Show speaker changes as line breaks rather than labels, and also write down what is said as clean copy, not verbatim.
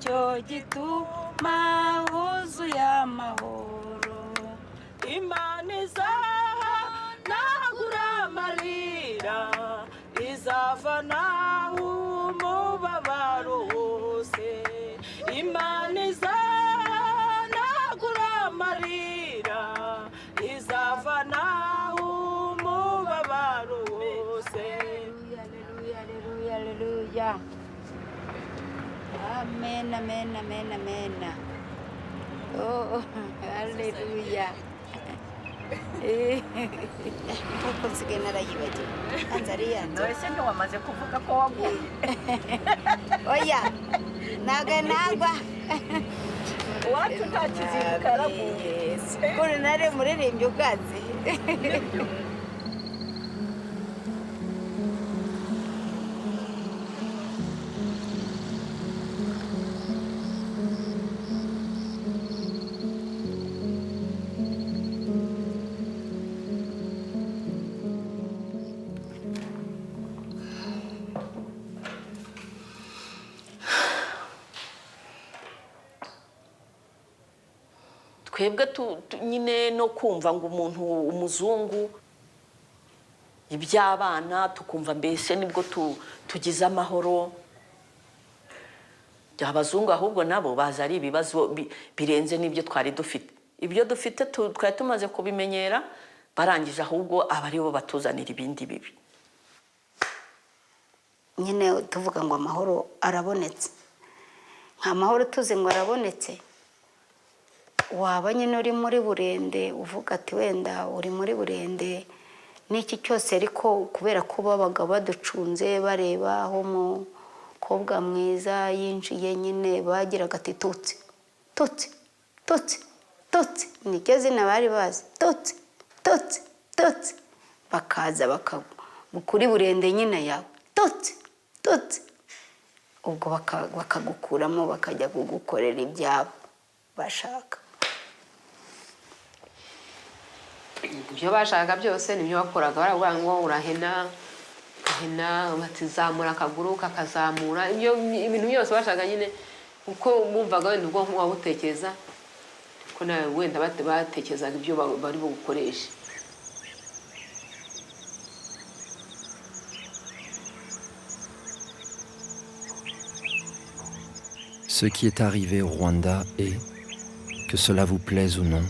nicyo gituma wuzuye amahoro. Imana izahanagura amarira, izavanaho umubabaro wose. Imana izanagura amarira, izavanaho umubabaro wose. Haleluya, haleluya, haleluya. Amen, amen, amen, amen. Oh, haleluya. Kuko nsigaye narayibagiwe. Tanzania
ese ntiwamaze kuvuga ko waguye?
oya ntago nagwa
Uwacu nta kizinduka yaraguye.
kuri nari muririmbyi ukaze.
Twebwe nyine no kumva ngo umuntu umuzungu iby'abana tukumva mbese nibwo tugize amahoro. Abazungu ahubwo nabo baza ari ibibazo birenze n'ibyo twari dufite. Ibyo dufite twari tumaze kubimenyera, barangije ahubwo aba aribo batuzanira ibindi bibi.
Nyine tuvuga ngo amahoro arabonetse, nta mahoro tuzi ngo arabonetse. Waba nyine uri muri Burende uvuga ati wenda uri muri Burende n'iki cyose, ariko kubera ko babaga baducunze bareba aho umukobwa mwiza yinjiye, nyine bagiraga ati tutsi tutsi tutsi tutsi, nicyo zina bari bazi, tutsi tutsi tutsi. Bakaza kuri Burende nyine yawe tutsi tutsi, ubwo bakagukuramo bakajya kugukorera ibyabo bashaka.
Ibyo bashaka byose nibyo bakoraga. Baravuga ngo urahena batizamura akaguru kakazamura, ibintu byose bashaka nyine uko bumvaga wenda ubwonko wabutekereza ko nawe wenda batekerezaga ibyo bari bugukoreshe.
Ce qui est arrivé au Rwanda est, que cela vous plaise ou non,